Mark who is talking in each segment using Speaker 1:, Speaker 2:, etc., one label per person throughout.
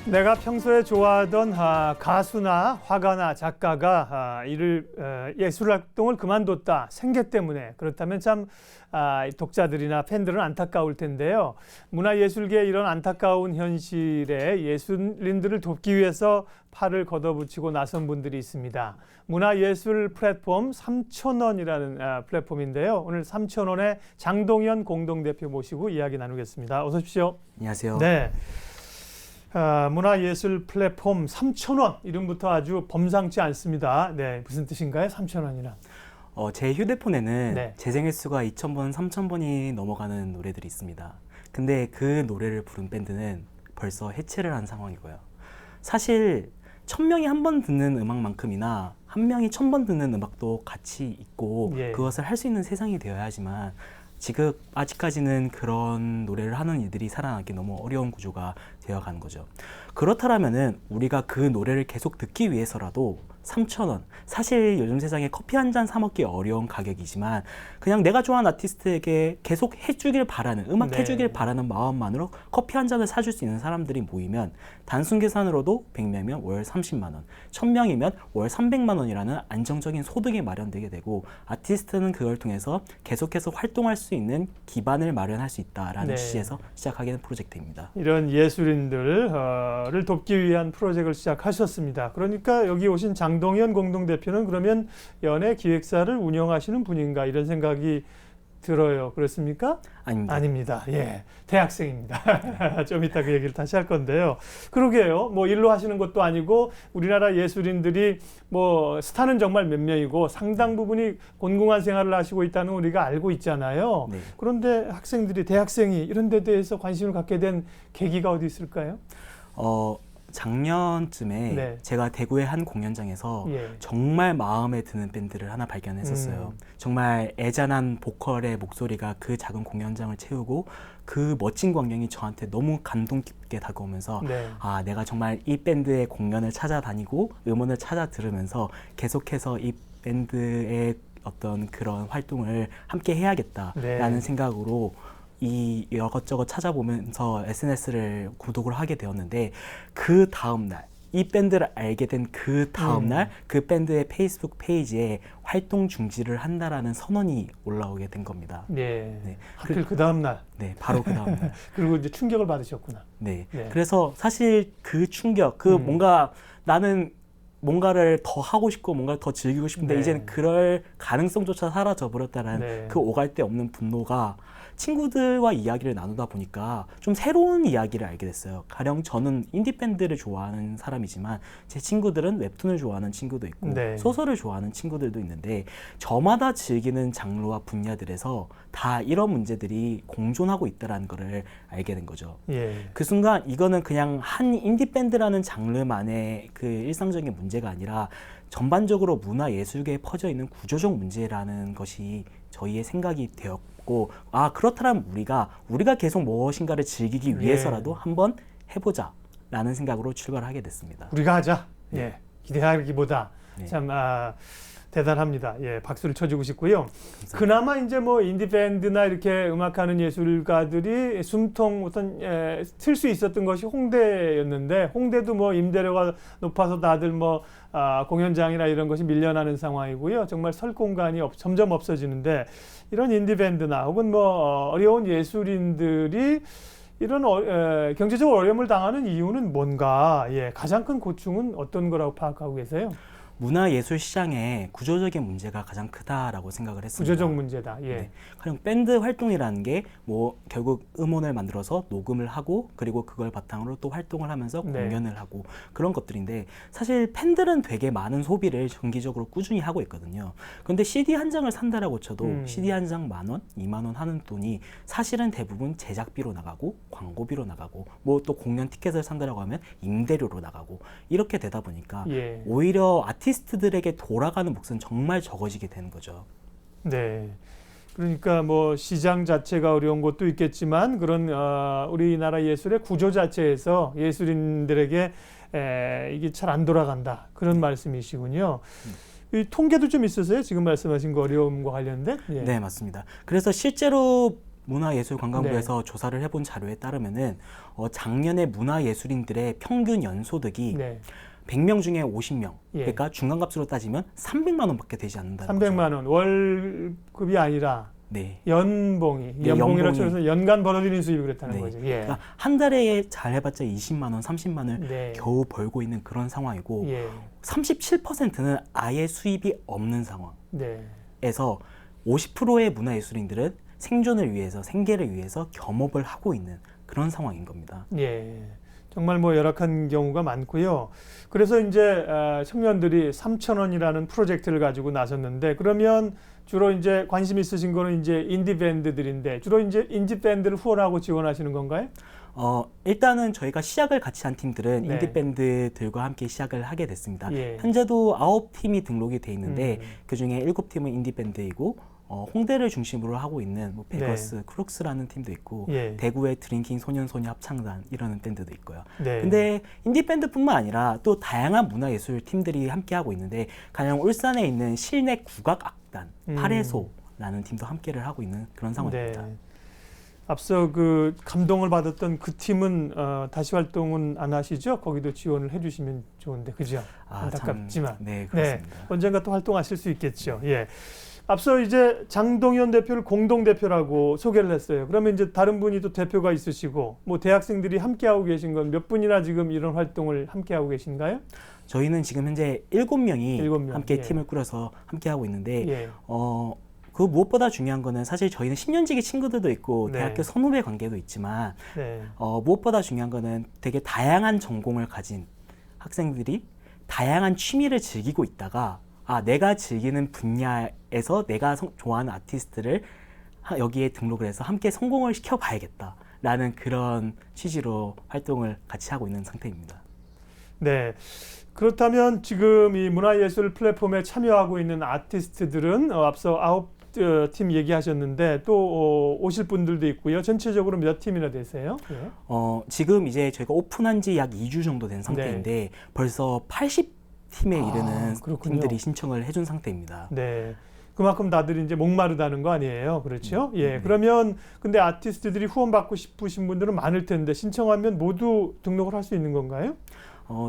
Speaker 1: 내가 평소에 좋아하던 가수나 화가나 작가가 예술 활동을 그만뒀다. 생계 때문에. 그렇다면 참 독자들이나 팬들은 안타까울 텐데요. 문화예술계의 이런 안타까운 현실에 예술인들을 돕기 위해서 팔을 걷어붙이고 나선 분들이 있습니다. 문화예술 플랫폼 3,000원이라는 플랫폼인데요. 오늘 3,000원의 장동현 공동대표 모시고 이야기 나누겠습니다. 어서 오십시오.
Speaker 2: 안녕하세요.
Speaker 1: 네. 문화예술 플랫폼 3,000원 이름부터 아주 범상치 않습니다. 네, 무슨 뜻인가요? 3,000원이란?
Speaker 2: 제 휴대폰에는
Speaker 1: 네.
Speaker 2: 재생 횟수가 2,000번, 3,000번이 넘어가는 노래들이 있습니다. 근데 그 노래를 부른 밴드는 벌써 해체를 한 상황이고요. 사실 1,000명이 한 번 듣는 음악만큼이나 한 명이 1,000번 듣는 음악도 같이 있고
Speaker 1: 예.
Speaker 2: 그것을 할 수 있는 세상이 되어야지만 지금 아직까지는 그런 노래를 하는 이들이 살아나기 너무 어려운 구조가 되어가는 거죠. 그렇다면은 우리가 그 노래를 계속 듣기 위해서라도 3,000원, 사실 요즘 세상에 커피 한 잔 사 먹기 어려운 가격이지만 그냥 내가 좋아하는 아티스트에게 계속 해주길 바라는, 음악
Speaker 1: 네.
Speaker 2: 해주길 바라는 마음만으로 커피 한 잔을 사줄 수 있는 사람들이 모이면 단순 계산으로도 100명이면 월 30만 원, 1,000명이면 월 300만 원이라는 안정적인 소득이 마련되게 되고 아티스트는 그걸 통해서 계속해서 활동할 수 있는 기반을 마련할 수 있다라는
Speaker 1: 네.
Speaker 2: 취지에서 시작하게 된 프로젝트입니다.
Speaker 1: 이런 예술인들을 돕기 위한 프로젝트를 시작하셨습니다. 그러니까 여기 오신 장동현 공동대표는 그러면 연예 기획사를 운영하시는 분인가 이런 생각이 들어요. 그렇습니까?
Speaker 2: 아닙니다.
Speaker 1: 아닙니다. 예, 대학생입니다. 좀 이따 그 얘기를 다시 할 건데요. 그러게요. 뭐 일로 하시는 것도 아니고 우리나라 예술인들이 뭐 스타는 정말 몇 명이고 상당 부분이 곤궁한 생활을 하시고 있다는 우리가 알고 있잖아요.
Speaker 2: 네.
Speaker 1: 그런데 대학생이 이런 데 대해서 관심을 갖게 된 계기가 어디 있을까요?
Speaker 2: 작년쯤에
Speaker 1: 네.
Speaker 2: 제가 대구의 한 공연장에서
Speaker 1: 예.
Speaker 2: 정말 마음에 드는 밴드를 하나 발견했었어요. 정말 애잔한 보컬의 목소리가 그 작은 공연장을 채우고 그 멋진 광경이 저한테 너무 감동 깊게 다가오면서
Speaker 1: 네.
Speaker 2: 내가 정말 이 밴드의 공연을 찾아다니고 음원을 찾아 들으면서 계속해서 이 밴드의 어떤 그런 활동을 함께 해야겠다라는
Speaker 1: 네.
Speaker 2: 생각으로 이 이것저것 찾아보면서 SNS를 구독을 하게 되었는데 그 다음날 이 밴드를 알게 된 그 다음날 그 밴드의 페이스북 페이지에 활동 중지를 한다라는 선언이 올라오게 된 겁니다.
Speaker 1: 네.
Speaker 2: 네.
Speaker 1: 하필 그 다음 날.
Speaker 2: 네, 바로 그 다음날.
Speaker 1: 그리고 이제 충격을 받으셨구나.
Speaker 2: 네.
Speaker 1: 네.
Speaker 2: 그래서 사실 그 충격, 뭔가 나는 뭔가를 더 하고 싶고 뭔가를 더 즐기고 싶은데
Speaker 1: 네.
Speaker 2: 이제는 그럴 가능성조차 사라져 버렸다는
Speaker 1: 네.
Speaker 2: 그 오갈 데 없는 분노가 친구들과 이야기를 나누다 보니까 좀 새로운 이야기를 알게 됐어요. 가령 저는 인디밴드를 좋아하는 사람이지만 제 친구들은 웹툰을 좋아하는 친구도 있고
Speaker 1: 네.
Speaker 2: 소설을 좋아하는 친구들도 있는데 저마다 즐기는 장르와 분야들에서 다 이런 문제들이 공존하고 있다는 것을 알게 된 거죠.
Speaker 1: 예.
Speaker 2: 그 순간 이거는 그냥 한 인디밴드라는 장르만의 그 일상적인 문제가 아니라 전반적으로 문화예술계에 퍼져 있는 구조적 문제라는 것이 저희의 생각이 되었고 그렇다면 우리가 계속 무엇인가를 즐기기 위해서라도 한번 해보자라는 생각으로 출발하게 됐습니다.
Speaker 1: 우리가 하자. 예. 기대하기보다
Speaker 2: 네.
Speaker 1: 참 대단합니다. 예, 박수를 쳐주고 싶고요.
Speaker 2: 감사합니다.
Speaker 1: 그나마 이제 뭐 인디밴드나 이렇게 음악하는 예술가들이 숨통 틀 수 있었던 것이 홍대였는데 홍대도 뭐 임대료가 높아서 다들 뭐 공연장이나 이런 것이 밀려나는 상황이고요. 정말 설 공간이 점점 없어지는데 이런 인디밴드나 혹은 뭐 어려운 예술인들이 이런 경제적 어려움을 당하는 이유는 뭔가? 예, 가장 큰 고충은 어떤 거라고 파악하고 계세요?
Speaker 2: 문화예술 시장에 구조적인 문제가 가장 크다라고 생각을 했습니다.
Speaker 1: 구조적 문제다. 예.
Speaker 2: 네. 그럼 밴드 활동이라는 게 뭐 결국 음원을 만들어서 녹음을 하고 그리고 그걸 바탕으로 또 활동을 하면서
Speaker 1: 네.
Speaker 2: 공연을 하고 그런 것들인데 사실 팬들은 되게 많은 소비를 정기적으로 꾸준히 하고 있거든요. 그런데 CD 한 장을 산다라고 쳐도 CD 한 장 10,000원, 20,000원 하는 돈이 사실은 대부분 제작비로 나가고 광고비로 나가고 뭐 또 공연 티켓을 산다라고 하면 임대료로 나가고 이렇게 되다 보니까
Speaker 1: 예.
Speaker 2: 오히려 아티스트들에게 돌아가는 몫은 정말 적어지게 되는 거죠.
Speaker 1: 네. 그러니까 뭐 시장 자체가 어려운 것도 있겠지만 그런 우리나라 예술의 구조 자체에서 예술인들에게 이게 잘 안 돌아간다. 그런 말씀이시군요. 이 통계도 좀 있으세요? 지금 말씀하신 거 어려움과 관련된? 예.
Speaker 2: 네, 맞습니다. 그래서 실제로 문화예술관광부에서 조사를 해본 자료에 따르면은 작년에 문화예술인들의 평균 연소득이
Speaker 1: 네.
Speaker 2: 100명 중에 50명,
Speaker 1: 예.
Speaker 2: 그러니까 중간값으로 따지면 300만 원밖에 되지 않는다는
Speaker 1: 300만 원 월급이 아니라
Speaker 2: 네.
Speaker 1: 연봉이
Speaker 2: 네,
Speaker 1: 연봉이라
Speaker 2: 연봉이.
Speaker 1: 쳐서 연간 벌어들이는 수입이 그렇다는
Speaker 2: 네.
Speaker 1: 거죠. 예.
Speaker 2: 그러니까 한 달에 잘 해봤자 20만 원, 30만 원을
Speaker 1: 네.
Speaker 2: 겨우 벌고 있는 그런 상황이고
Speaker 1: 예.
Speaker 2: 37%는 아예 수입이 없는
Speaker 1: 네.
Speaker 2: 상황에서 50%의 문화예술인들은 생존을 위해서, 생계를 위해서 겸업을 하고 있는 그런 상황인 겁니다.
Speaker 1: 예. 정말 뭐 열악한 경우가 많고요. 그래서 이제 청년들이 3,000원이라는 프로젝트를 가지고 나섰는데 그러면 주로 이제 관심 있으신 거는 이제 인디 밴드들인데 주로 이제 인디 밴드를 후원하고 지원하시는 건가요?
Speaker 2: 일단은 저희가 시작을 같이 한 팀들은
Speaker 1: 네.
Speaker 2: 인디밴드들과 함께 시작을 하게 됐습니다.
Speaker 1: 예.
Speaker 2: 현재도 9팀이 등록이 돼 있는데 그중에 7팀은 인디밴드이고 홍대를 중심으로 하고 있는 뭐 베거스, 크룩스라는 팀도 있고
Speaker 1: 예.
Speaker 2: 대구의 드링킹 소년소녀 합창단 이라는 밴드도 있고요.
Speaker 1: 네.
Speaker 2: 근데 인디밴드뿐만 아니라 또 다양한 문화예술 팀들이 함께하고 있는데 가령 울산에 있는 실내 국악악단 파레소라는 팀도 함께를 하고 있는 그런 상황입니다.
Speaker 1: 네. 앞서 그 감동을 받았던 그 팀은 다시 활동은 안 하시죠? 거기도 지원을 해주시면 좋은데 그죠? 안타깝지만
Speaker 2: 네, 그렇습니다.
Speaker 1: 네, 언젠가 또 활동하실 수 있겠죠. 예. 앞서 이제 장동현 대표를 공동 대표라고 소개를 했어요. 그러면 이제 다른 분이 또 대표가 있으시고 뭐 대학생들이 함께 하고 계신 건 몇 분이나 지금 이런 활동을 함께 하고 계신가요?
Speaker 2: 저희는 지금 현재 7명이
Speaker 1: 7명,
Speaker 2: 함께
Speaker 1: 예.
Speaker 2: 팀을 꾸려서 함께 하고 있는데
Speaker 1: 예.
Speaker 2: 그 무엇보다 중요한 거는 사실 저희는 10년지기 친구들도 있고
Speaker 1: 네.
Speaker 2: 대학교 선후배 관계도 있지만
Speaker 1: 네.
Speaker 2: 무엇보다 중요한 거는 되게 다양한 전공을 가진 학생들이 다양한 취미를 즐기고 있다가 내가 즐기는 분야에서 내가 좋아하는 아티스트를 여기에 등록을 해서 함께 성공을 시켜봐야겠다라는 그런 취지로 활동을 같이 하고 있는 상태입니다.
Speaker 1: 네. 그렇다면 지금 이 문화예술 플랫폼에 참여하고 있는 아티스트들은 앞서 9팀 얘기하셨는데 또 오실 분들도 있고요. 전체적으로 몇 팀이나 되세요? 예.
Speaker 2: 지금 이제 저희가 오픈한 지 약 2주 정도 된 상태인데 벌써 80팀에 이르는
Speaker 1: 그렇군요.
Speaker 2: 팀들이 신청을 해준 상태입니다.
Speaker 1: 네. 그만큼 다들 이제 목마르다는 거 아니에요? 그렇죠? 예. 그러면 근데 아티스트들이 후원받고 싶으신 분들은 많을 텐데 신청하면 모두 등록을 할 수 있는 건가요?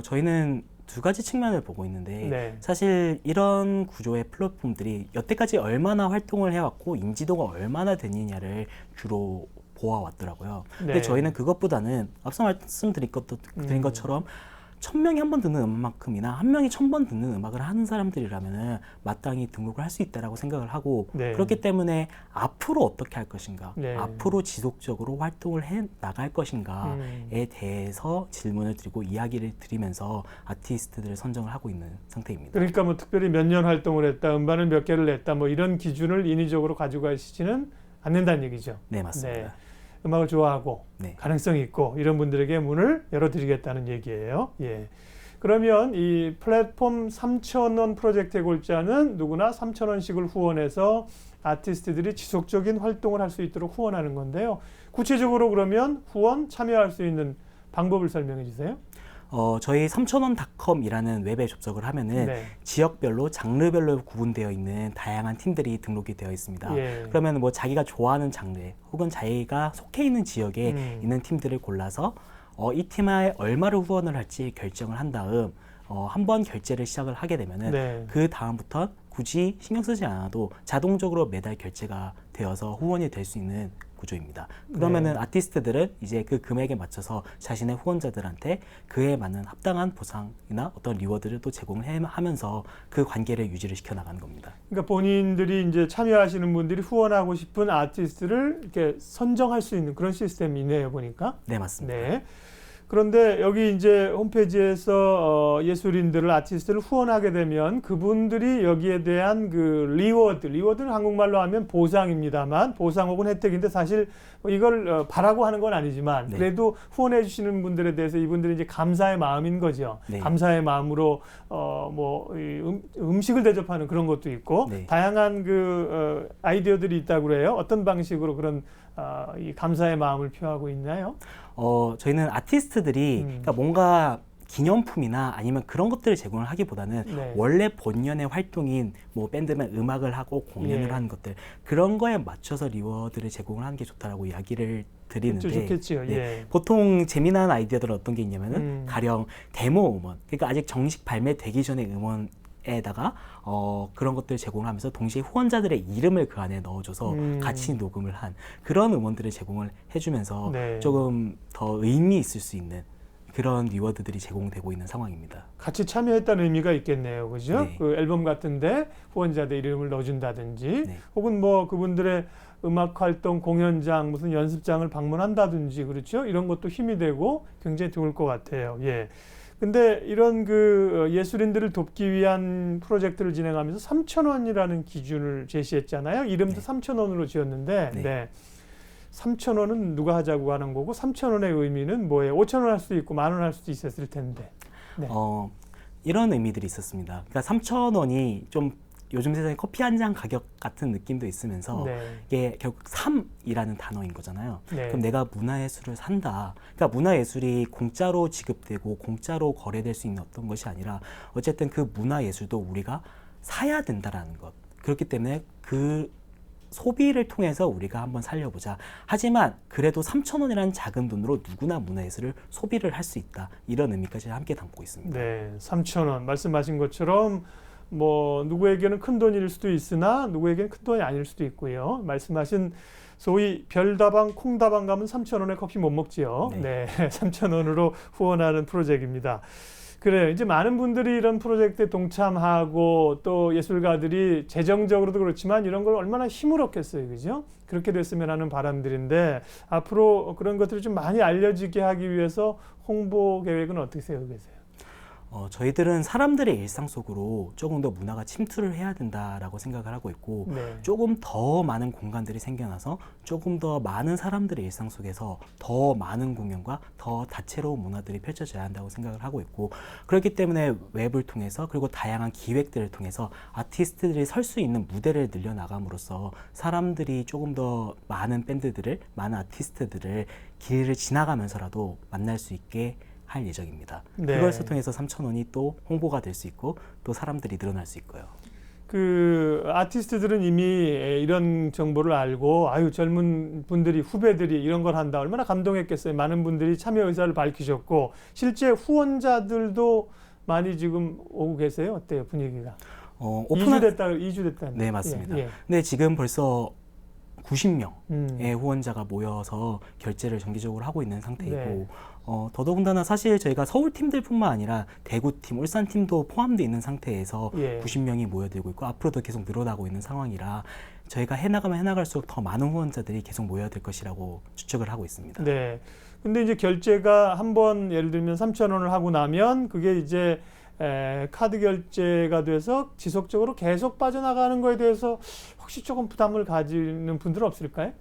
Speaker 2: 저희는 두 가지 측면을 보고 있는데
Speaker 1: 네.
Speaker 2: 사실 이런 구조의 플랫폼들이 여태까지 얼마나 활동을 해왔고 인지도가 얼마나 됐느냐를 주로 보아왔더라고요. 근데
Speaker 1: 네.
Speaker 2: 저희는 그것보다는 앞서 말씀드린 것처럼 1000명이 한 번 듣는 음악만큼이나 한 명이 1000번 듣는 음악을 하는 사람들이라면 마땅히 등록을 할 수 있다라고 생각을 하고
Speaker 1: 네.
Speaker 2: 그렇기 때문에 앞으로 어떻게 할 것인가,
Speaker 1: 네.
Speaker 2: 앞으로 지속적으로 활동을 해 나갈 것인가에 대해서 질문을 드리고 이야기를 드리면서 아티스트들을 선정을 하고 있는 상태입니다.
Speaker 1: 그러니까 뭐 특별히 몇 년 활동을 했다, 음반을 몇 개를 냈다, 뭐 이런 기준을 인위적으로 가지고 가시지는 않는다는 얘기죠.
Speaker 2: 네, 맞습니다.
Speaker 1: 네. 음악을 좋아하고
Speaker 2: 네.
Speaker 1: 가능성이 있고 이런 분들에게 문을 열어드리겠다는 얘기예요. 예. 그러면 이 플랫폼 3,000원 프로젝트의 골자는 누구나 3,000원씩을 후원해서 아티스트들이 지속적인 활동을 할 수 있도록 후원하는 건데요. 구체적으로 그러면 후원 참여할 수 있는 방법을 설명해 주세요.
Speaker 2: 저희 3,000원닷컴이라는 웹에 접속을 하면은
Speaker 1: 네.
Speaker 2: 지역별로 장르별로 구분되어 있는 다양한 팀들이 등록이 되어 있습니다.
Speaker 1: 예.
Speaker 2: 그러면 뭐 자기가 좋아하는 장르 혹은 자기가 속해 있는 지역에 있는 팀들을 골라서 이 팀에 얼마를 후원을 할지 결정을 한 다음 한번 결제를 시작을 하게 되면은
Speaker 1: 네.
Speaker 2: 그 다음부터 굳이 신경 쓰지 않아도 자동적으로 매달 결제가 되어서 후원이 될 수 있는 구조입니다. 그러면은
Speaker 1: 네.
Speaker 2: 아티스트들은 이제 그 금액에 맞춰서 자신의 후원자들한테 그에 맞는 합당한 보상이나 어떤 리워드를 또 제공하면서 그 관계를 유지를 시켜 나가는 겁니다.
Speaker 1: 그러니까 본인들이 이제 참여하시는 분들이 후원하고 싶은 아티스트를 이렇게 선정할 수 있는 그런 시스템이네요, 보니까.
Speaker 2: 네, 맞습니다.
Speaker 1: 네. 그런데 여기 이제 홈페이지에서 예술인들을 아티스트를 후원하게 되면 그분들이 여기에 대한 그 리워드는 한국말로 하면 보상입니다만 보상 혹은 혜택인데 사실 이걸 바라고 하는 건 아니지만
Speaker 2: 네.
Speaker 1: 그래도 후원해 주시는 분들에 대해서 이분들이 이제 감사의 마음인 거죠.
Speaker 2: 네.
Speaker 1: 감사의 마음으로 음식을 대접하는 그런 것도 있고
Speaker 2: 네.
Speaker 1: 다양한 그 아이디어들이 있다고 그래요. 어떤 방식으로 그런 이 감사의 마음을 표하고 있나요?
Speaker 2: 저희는 아티스트들이 그러니까 뭔가 기념품이나 아니면 그런 것들을 제공을 하기보다는
Speaker 1: 네.
Speaker 2: 원래 본연의 활동인 뭐 밴드면 음악을 하고 공연을
Speaker 1: 예.
Speaker 2: 하는 것들 그런 거에 맞춰서 리워드를 제공을 하는 게 좋다라고 이야기를 드리는데
Speaker 1: 좋겠지요.
Speaker 2: 네.
Speaker 1: 예.
Speaker 2: 보통 재미난 아이디어들은 어떤 게 있냐면은 가령 데모 음원, 그러니까 아직 정식 발매되기 전에 음원에다가 그런 것들을 제공하면서 동시에 후원자들의 이름을 그 안에 넣어줘서 같이 녹음을 한 그런 음원들을 제공을 해주면서
Speaker 1: 네.
Speaker 2: 조금 더 의미 있을 수 있는 그런 리워드들이 제공되고 있는 상황입니다.
Speaker 1: 같이 참여했다는 의미가 있겠네요. 그죠?
Speaker 2: 네.
Speaker 1: 그 앨범 같은데 후원자들 이름을 넣어준다든지
Speaker 2: 네.
Speaker 1: 혹은 뭐 그분들의 음악 활동 공연장 무슨 연습장을 방문한다든지 그렇죠? 이런 것도 힘이 되고 굉장히 좋을 것 같아요. 예. 근데 이런 그 예술인들을 돕기 위한 프로젝트를 진행하면서 3,000원이라는 기준을 제시했잖아요. 이름도
Speaker 2: 네.
Speaker 1: 3,000원으로 지었는데
Speaker 2: 네.
Speaker 1: 네. 3,000원은 누가 하자고 하는 거고 3,000원의 의미는 뭐예요? 5,000원 할 수도 있고 10,000원 할 수도 있었을 텐데. 네.
Speaker 2: 이런 의미들이 있었습니다. 그러니까 3,000원이 좀 요즘 세상에 커피 한 잔 가격 같은 느낌도 있으면서
Speaker 1: 네.
Speaker 2: 이게 결국 삶이라는 단어인 거잖아요.
Speaker 1: 네.
Speaker 2: 그럼 내가 문화예술을 산다. 그러니까 문화예술이 공짜로 지급되고 공짜로 거래될 수 있는 어떤 것이 아니라 어쨌든 그 문화예술도 우리가 사야 된다라는 것. 그렇기 때문에 그 소비를 통해서 우리가 한번 살려보자. 하지만 그래도 3,000원이라는 작은 돈으로 누구나 문화예술을 소비를 할 수 있다. 이런 의미까지 함께 담고 있습니다.
Speaker 1: 네, 3,000원 말씀하신 것처럼 뭐 누구에게는 큰 돈일 수도 있으나 누구에게는 큰 돈이 아닐 수도 있고요. 말씀하신 소위 별다방, 콩다방 가면 3,000원에 커피 못 먹지요.
Speaker 2: 네.
Speaker 1: 네, 3,000원으로 후원하는 프로젝트입니다. 그래요. 이제 많은 분들이 이런 프로젝트에 동참하고 또 예술가들이 재정적으로도 그렇지만 이런 걸 얼마나 힘을 얻겠어요. 그죠? 그렇게 됐으면 하는 바람들인데 앞으로 그런 것들이 좀 많이 알려지게 하기 위해서 홍보 계획은 어떻게 세우고 계세요?
Speaker 2: 저희들은 사람들의 일상 속으로 조금 더 문화가 침투를 해야 된다라고 생각을 하고 있고
Speaker 1: 네.
Speaker 2: 조금 더 많은 공간들이 생겨나서 조금 더 많은 사람들의 일상 속에서 더 많은 공연과 더 다채로운 문화들이 펼쳐져야 한다고 생각을 하고 있고 그렇기 때문에 웹을 통해서 그리고 다양한 기획들을 통해서 아티스트들이 설 수 있는 무대를 늘려나감으로써 사람들이 조금 더 많은 밴드들을 많은 아티스트들을 길을 지나가면서라도 만날 수 있게 할 예정입니다.
Speaker 1: 네.
Speaker 2: 그것을 통해서 3,000원이 또 홍보가 될 수 있고 또 사람들이 늘어날 수 있고요.
Speaker 1: 그 아티스트들은 이미 이런 정보를 알고 아유 젊은 분들이 후배들이 이런 걸 한다 얼마나 감동했겠어요. 많은 분들이 참여 의사를 밝히셨고 실제 후원자들도 많이 지금 오고 계세요. 어때요 분위기가? 2주 됐다.
Speaker 2: 네 맞습니다.
Speaker 1: 예, 예.
Speaker 2: 근데 지금 벌써 90명의 후원자가 모여서 결제를 정기적으로 하고 있는 상태이고
Speaker 1: 네.
Speaker 2: 더더군다나 사실 저희가 서울 팀들뿐만 아니라 대구 팀, 울산 팀도 포함되어 있는 상태에서
Speaker 1: 예.
Speaker 2: 90명이 모여들고 있고 앞으로도 계속 늘어나고 있는 상황이라 저희가 해나가면 해나갈수록 더 많은 후원자들이 계속 모여들 것이라고 추측을 하고 있습니다.
Speaker 1: 네. 근데 이제 결제가 한번 예를 들면 3,000원을 하고 나면 그게 이제 카드 결제가 돼서 지속적으로 계속 빠져나가는 거에 대해서 혹시 조금 부담을 가지는 분들은 없을까요?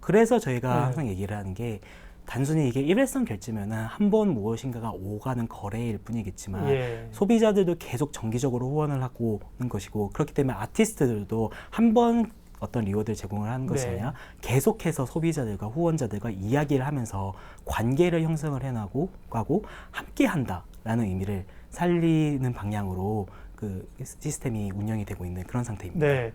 Speaker 2: 그래서 저희가
Speaker 1: 네.
Speaker 2: 항상 얘기를 하는 게 단순히 이게 일회성 결제면은 한 번 무엇인가가 오가는 거래일 뿐이겠지만
Speaker 1: 예.
Speaker 2: 소비자들도 계속 정기적으로 후원을 하고 있는 것이고 그렇기 때문에 아티스트들도 한 번 어떤 리워드를 제공을 하는 것이
Speaker 1: 네.
Speaker 2: 아니라 계속해서 소비자들과 후원자들과 이야기를 하면서 관계를 형성을 해나가고 함께 한다라는 의미를 살리는 방향으로 그 시스템이 운영이 되고 있는 그런 상태입니다.
Speaker 1: 네.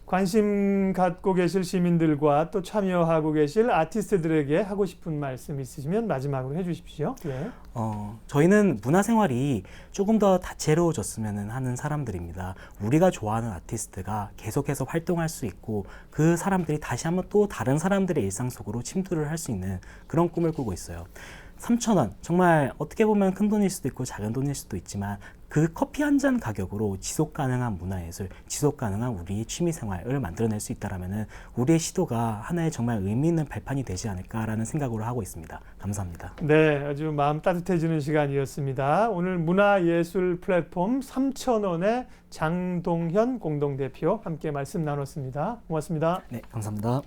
Speaker 1: 관심 갖고 계실 시민들과 또 참여하고 계실 아티스트들에게 하고 싶은 말씀 있으시면 마지막으로 해주십시오. 예.
Speaker 2: 저희는 문화생활이 조금 더 다채로워졌으면 하는 사람들입니다. 우리가 좋아하는 아티스트가 계속해서 활동할 수 있고 그 사람들이 다시 한번 또 다른 사람들의 일상 속으로 침투를 할 수 있는 그런 꿈을 꾸고 있어요. 3,000원 정말 어떻게 보면 큰 돈일 수도 있고 작은 돈일 수도 있지만 그 커피 한 잔 가격으로 지속 가능한 문화예술, 지속 가능한 우리의 취미생활을 만들어낼 수 있다라면은 우리의 시도가 하나의 정말 의미 있는 발판이 되지 않을까라는 생각으로 하고 있습니다. 감사합니다.
Speaker 1: 네, 아주 마음 따뜻해지는 시간이었습니다. 오늘 문화예술 플랫폼 3,000원의 장동현 공동대표 함께 말씀 나눴습니다. 고맙습니다.
Speaker 2: 네, 감사합니다.